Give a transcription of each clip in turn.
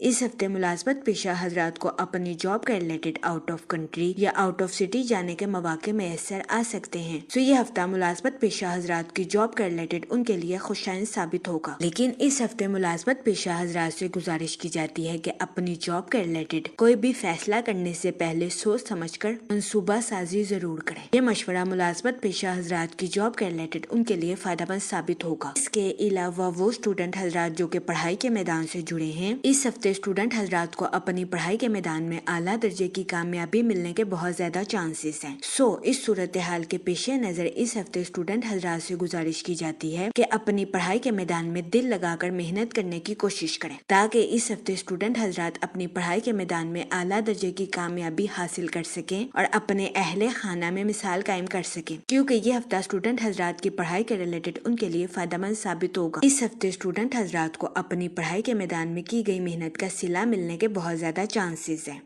اس ہفتے ملازمت پیشہ حضرات کو اپنی جاب کے ریلیٹڈ آؤٹ آف کنٹری یا آؤٹ آف سٹی جانے کے مواقع میسر آ سکتے ہیں۔ یہ ہفتہ ملازمت پیشہ حضرات کی جاب کے ریلیٹڈ ان کے لیے خوشائن ثابت ہوگا، لیکن اس ہفتے ملازمت پیشہ حضرات سے گزارش کی جاتی ہے کہ اپنی جاب کے ریلیٹڈ کوئی بھی فیصلہ کرنے سے پہلے سوچ سمجھ کر منصوبہ سازی ضرور کریں۔ یہ مشورہ ملازمت پیشہ حضرات کی جاب کے ریلیٹڈ ان کے لیے فائدہ مند ثابت ہوگا۔ اس کے علاوہ وہ اسٹوڈنٹ حضرات جو کہ پڑھائی کے میدان سے جڑے ہیں، اس ہفتے اسٹوڈنٹ حضرات کو اپنی پڑھائی کے میدان میں اعلیٰ درجے کی کامیابی ملنے کے بہت زیادہ چانسز ہیں۔ اس صورتحال کے پیش نظر اس ہفتے اسٹوڈنٹ حضرات سے گزارش کی جاتی ہے کہ اپنی پڑھائی کے میدان میں دل لگا کر محنت کرنے کی کوشش کریں، تاکہ اس ہفتے اسٹوڈنٹ حضرات اپنی پڑھائی کے میدان میں اعلیٰ درجے کی کامیابی حاصل کر سکیں اور اپنے اہل خانہ میں مثال قائم کر سکیں، کیونکہ یہ ہفتہ اسٹوڈنٹ حضرات کی پڑھائی کے ریلیٹڈ ان کے لیے فائدہ مند ثابت ہوگا۔ اس ہفتے اسٹوڈنٹ حضرات کو اپنی پڑھائی کے میدان میں کی گئی محنت کا صلہ ملنے کے بہت زیادہ چانسز ہیں۔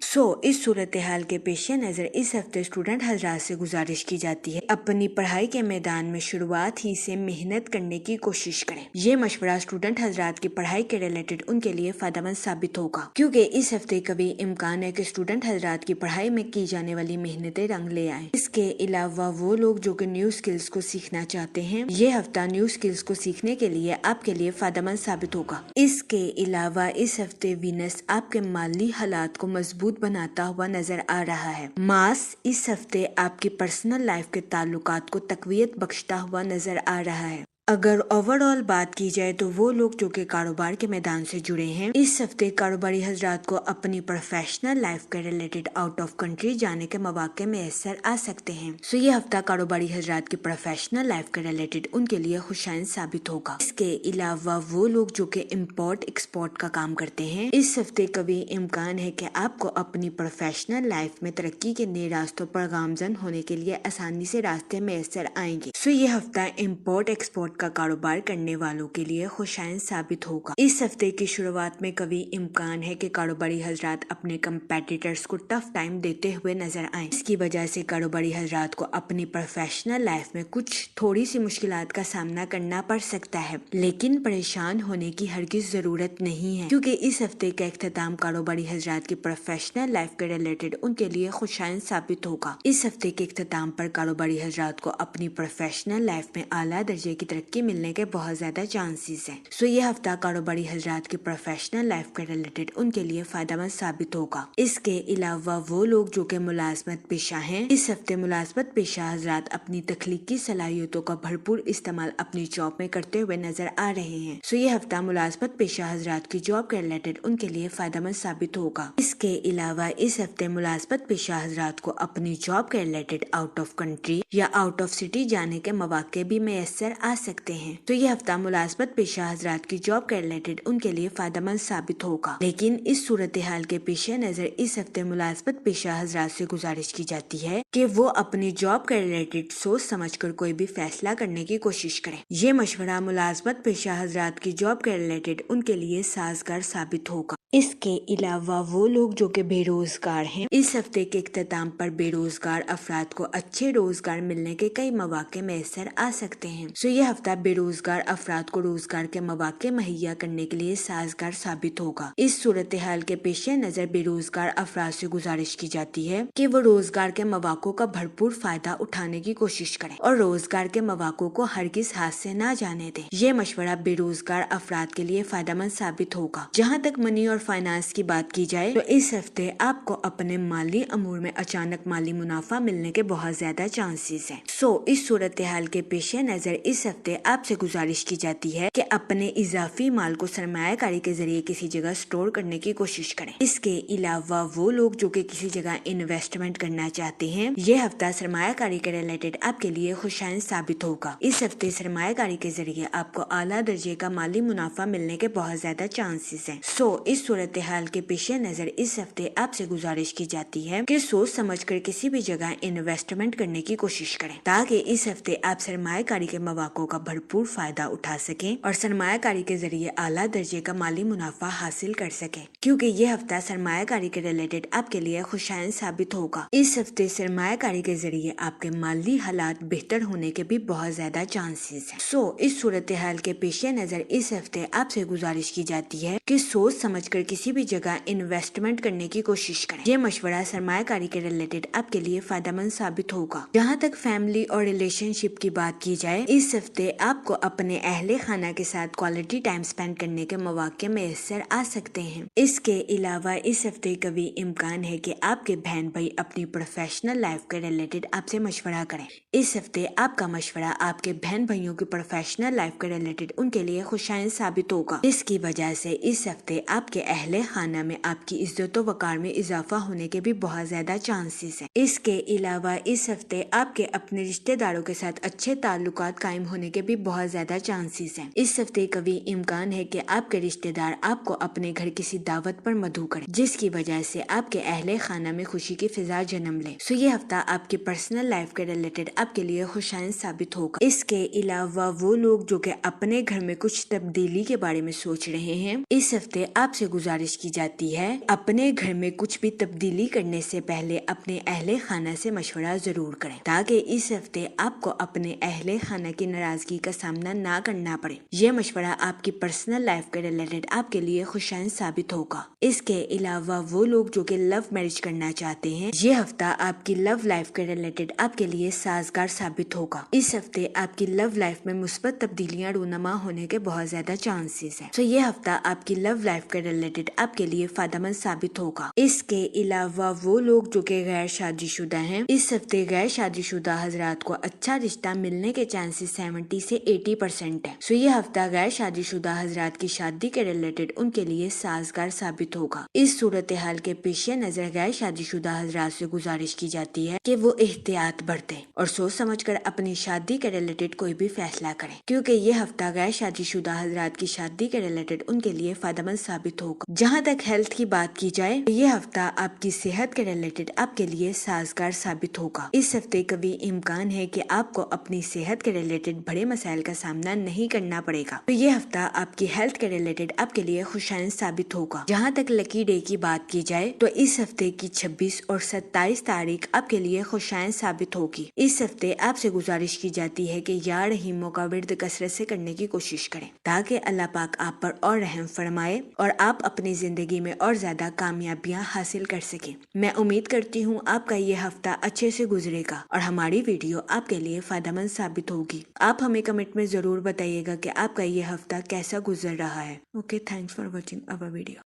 اس صورتحال کے پیش نظر اس ہفتے اسٹوڈنٹ حضرات سے گزارش کی جاتی ہے اپنی پڑھائی کے میدان میں شروعات ہی سے محنت کرنے کی کوشش کریں۔ یہ مشورہ اسٹوڈنٹ حضرات کی پڑھائی کے ریلیٹڈ ان کے لیے فائدہ مند ثابت ہوگا، کیونکہ اس ہفتے کبھی امکان ہے کہ اسٹوڈنٹ حضرات کی پڑھائی میں کی جانے والی محنتیں رنگ لے آئیں۔ اس کے علاوہ وہ لوگ جو کہ نیو اسکلز کو سیکھنا چاہتے ہیں، یہ ہفتہ نیو اسکلز کو سیکھنے کے لیے آپ کے لیے فائدہ مند ثابت ہوگا۔ اس کے علاوہ اس ہفتے وینس آپ کے مالی حالات کو مضبوط بناتا ہوا نظر آ رہا ہے۔ مارس اس ہفتے آپ کی پرسنل لائف کے تعلقات کو تقویت بخشتا ہوا نظر آ رہا ہے۔ اگر اوور آل بات کی جائے تو وہ لوگ جو کہ کاروبار کے میدان سے جڑے ہیں، اس ہفتے کاروباری حضرات کو اپنی پروفیشنل لائف کے ریلیٹڈ آؤٹ آف کنٹری جانے کے مواقع میسر آ سکتے ہیں۔ یہ ہفتہ کاروباری حضرات کی پروفیشنل لائف کے ریلیٹڈ ان کے لیے خوشائن ثابت ہوگا۔ اس کے علاوہ وہ لوگ جو کہ امپورٹ ایکسپورٹ کا کام کرتے ہیں، اس ہفتے کبھی امکان ہے کہ آپ کو اپنی پروفیشنل لائف میں ترقی کے نئے راستوں پر گامزن ہونے کے لیے آسانی سے راستے میسر آئیں گے۔ یہ ہفتہ امپورٹ ایکسپورٹ کا کاروبار کرنے والوں کے لیے خوشائن ثابت ہوگا۔ اس ہفتے کی شروعات میں کبھی امکان ہے کہ کاروباری حضرات اپنے کمپیٹیٹرز کو ٹف ٹائم دیتے ہوئے نظر آئیں۔ اس کی وجہ سے کاروباری حضرات کو اپنی پروفیشنل لائف میں کچھ تھوڑی سی مشکلات کا سامنا کرنا پڑ سکتا ہے، لیکن پریشان ہونے کی ہرگز ضرورت نہیں ہے، کیونکہ اس ہفتے کا اختتام کاروباری حضرات کی پروفیشنل لائف کے ریلیٹڈ ان کے لیے خوشائن ثابت ہوگا۔ اس ہفتے کے اختتام پر کاروباری حضرات کو اپنی پروفیشنل لائف میں اعلیٰ درجے کی ترقی ملنے کے بہت زیادہ چانسز ہیں۔ یہ ہفتہ کاروباری حضرات کی پروفیشنل لائف کے ریلیٹڈ ان کے لیے فائدہ مند ثابت ہوگا۔ اس کے علاوہ وہ لوگ جو کہ ملازمت پیشہ ہیں، اس ہفتے ملازمت پیشہ حضرات اپنی تخلیقی صلاحیتوں کا بھرپور استعمال اپنی جاب میں کرتے ہوئے نظر آ رہے ہیں۔ یہ ہفتہ ملازمت پیشہ حضرات کی جاب کے ریلیٹڈ ان کے لیے فائدہ مند ثابت ہوگا۔ اس کے علاوہ اس ہفتے ملازمت پیشہ حضرات کو اپنی جاب کے ریلیٹڈ آؤٹ آف کنٹری یا آؤٹ آف سٹی جانے کے مواقع بھی میسر آ سکتے ہیں۔ یہ ہفتہ ملازمت پیشہ حضرات کی جاب کے ریلیٹڈ ان کے لیے فائدہ مند ثابت ہوگا، لیکن اس صورتحال کے پیش نظر اس ہفتے ملازمت پیشہ حضرات سے گزارش کی جاتی ہے کہ وہ اپنی جاب کے ریلیٹڈ سوچ سمجھ کر کوئی بھی فیصلہ کرنے کی کوشش کریں۔ یہ مشورہ ملازمت پیشہ حضرات کی جاب کے ریلیٹڈ ان کے لیے سازگار ثابت ہوگا۔ اس کے علاوہ وہ لوگ جو کہ بے روزگار ہیں، اس ہفتے کے اختتام پر بے روزگار افراد کو اچھے روزگار ملنے کے کئی مواقع میسر آ سکتے ہیں۔ یہ ہفتہ بے روزگار افراد کو روزگار کے مواقع مہیا کرنے کے لیے سازگار ثابت ہوگا۔ اس صورتحال کے پیش نظر بے روزگار افراد سے گزارش کی جاتی ہے کہ وہ روزگار کے مواقع کا بھرپور فائدہ اٹھانے کی کوشش کریں اور روزگار کے مواقع کو ہرگز ہاتھ سے نہ جانے دیں۔ یہ مشورہ بے روزگار افراد کے لیے فائدہ مند ثابت ہوگا۔ جہاں تک منی اور فائنانس کی بات کی جائے تو اس ہفتے آپ کو اپنے مالی امور میں اچانک مالی منافع ملنے کے بہت زیادہ چانسز ہیں۔ اس صورتحال کے پیش نظر اس ہفتے آپ سے گزارش کی جاتی ہے کہ اپنے اضافی مال کو سرمایہ کاری کے ذریعے کسی جگہ سٹور کرنے کی کوشش کریں۔ اس کے علاوہ وہ لوگ جو کہ کسی جگہ انویسٹمنٹ کرنا چاہتے ہیں، یہ ہفتہ سرمایہ کاری کے ریلیٹڈ آپ کے لیے خوشائن ثابت ہوگا۔ اس ہفتے سرمایہ کاری کے ذریعے آپ کو اعلیٰ درجے کا مالی منافع ملنے کے بہت زیادہ چانسز ہیں۔ اس صورتحال کے پیش نظر اس ہفتے آپ سے گزارش کی جاتی ہے کہ سوچ سمجھ کر کسی بھی جگہ انویسٹمنٹ کرنے کی کوشش کریں تاکہ اس ہفتے آپ سرمایہ کاری کے مواقع کا بھرپور فائدہ اٹھا سکیں اور سرمایہ کاری کے ذریعے اعلیٰ درجے کا مالی منافع حاصل کر سکیں، کیونکہ یہ ہفتہ سرمایہ کاری کے ریلیٹڈ آپ کے لیے خوشائن ثابت ہوگا۔ اس ہفتے سرمایہ کاری کے ذریعے آپ کے مالی حالات بہتر ہونے کے بھی بہت زیادہ چانسز ہیں۔ اس صورتحال کے پیش نظر اس ہفتے آپ سے گزارش کی جاتی ہے کہ سوچ سمجھ کر کسی بھی جگہ انویسٹمنٹ کرنے کی کوشش کریں۔ یہ مشورہ سرمایہ کاری کے ریلیٹڈ آپ کے لیے فائدہ مند ثابت ہوگا۔ جہاں تک فیملی اور ریلیشن شپ کی بات کی جائے، اس ہفتے آپ کو اپنے اہل خانہ کے ساتھ کوالٹی ٹائم سپینڈ کرنے کے مواقع میسر آ سکتے ہیں۔ اس کے علاوہ اس ہفتے کبھی امکان ہے کہ آپ کے بہن بھائی اپنی پروفیشنل لائف کے ریلیٹڈ آپ سے مشورہ کریں۔ اس ہفتے آپ کا مشورہ آپ کے بہن بھائیوں کی پروفیشنل لائف کے ریلیٹڈ ان کے لیے خوشائن ثابت ہوگا، جس کی وجہ سے اس ہفتے آپ کے اہل خانہ میں آپ کی عزت و وقار میں اضافہ ہونے کے بھی بہت زیادہ چانسز ہیں۔ اس کے علاوہ اس ہفتے آپ کے اپنے رشتہ داروں کے ساتھ اچھے تعلقات قائم ہونے کے بھی بہت زیادہ چانسز ہیں۔ اس ہفتے کبھی امکان ہے کہ آپ کے رشتہ دار آپ کو اپنے گھر کسی دعوت پر مدعو کریں، جس کی وجہ سے آپ کے اہل خانہ میں خوشی کی فضا جنم لے۔ یہ ہفتہ آپ کی پرسنل لائف کے ریلیٹڈ آپ کے لیے خوشائن ثابت ہوگا۔ اس کے علاوہ وہ لوگ جو کہ اپنے گھر میں کچھ تبدیلی کے بارے میں سوچ رہے ہیں، اس ہفتے آپ سے گزارش کی جاتی ہے اپنے گھر میں کچھ بھی تبدیلی کرنے سے پہلے اپنے اہل خانہ سے مشورہ ضرور کریں تاکہ اس ہفتے آپ کو اپنے اہل خانہ کی ناراضگی کا سامنا نہ کرنا پڑے۔ یہ مشورہ آپ کی پرسنل لائف کے ریلیٹڈ آپ کے لیے خوشائن ثابت ہوگا۔ اس کے علاوہ وہ لوگ جو کہ لو میرج کرنا چاہتے ہیں، یہ ہفتہ آپ کی لو لائف کے ریلیٹڈ آپ کے لیے سازگار ثابت ہوگا۔ اس ہفتے آپ کی لو لائف میں مثبت تبدیلیاں رونما ہونے کے بہت زیادہ چانسز ہیں۔ یہ ہفتہ آپ کی لو لائف کے ریلیٹڈ آپ کے لیے فائدہ مند ثابت ہوگا۔ اس کے علاوہ وہ لوگ جو کہ غیر شادی شدہ ہیں، اس ہفتے غیر شادی شدہ حضرات کو اچھا رشتہ ملنے کے چانسز 70 سے 80% ہے۔ یہ ہفتہ غیر شادی شدہ حضرات کی شادی کے ریلیٹڈ ان کے لیے سازگار ثابت ہوگا۔ اس صورتحال کے پیش نظر غیر شادی شدہ حضرات سے گزارش کی جاتی ہے کہ وہ احتیاط برتیں اور سوچ سمجھ کر اپنی شادی کے ریلیٹڈ کوئی بھی فیصلہ کریں، کیونکہ یہ ہفتہ غیر شادی شدہ حضرات کی شادی کے ریلیٹڈ ان کے لیے فائدہ مند ثابت ہوگا۔ جہاں تک ہیلتھ کی بات کی جائے، یہ ہفتہ آپ کی صحت کے ریلیٹڈ آپ کے لیے سازگار ثابت ہوگا۔ اس ہفتے کبھی امکان ہے کہ آپ کو اپنی صحت کے ریلیٹڈ بڑے مسائل کا سامنا نہیں کرنا پڑے گا۔ یہ ہفتہ آپ کی ہیلتھ کے ریلیٹڈ آپ کے لیے خوشائن ثابت ہوگا۔ جہاں تک لکی ڈے کی بات کی جائے تو اس ہفتے کی 26 اور 27 تاریخ آپ کے لیے خوشائن ثابت ہوگی۔ اس ہفتے آپ سے گزارش کی جاتی ہے کہ یا رحیموں کا ورد کثرت سے کرنے کی کوشش کریں تاکہ اللہ پاک آپ پر اور رحم فرمائے اور آپ اپنی زندگی میں اور زیادہ کامیابیاں حاصل کر سکیں۔ میں امید کرتی ہوں آپ کا یہ ہفتہ اچھے سے گزرے گا اور ہماری ویڈیو آپ کے لیے فائدہ مند ثابت ہوگی۔ آپ ہمیں کمنٹ میں ضرور بتائیے گا کہ آپ کا یہ ہفتہ کیسا گزر رہا ہے۔ Okay, thanks for watching our video.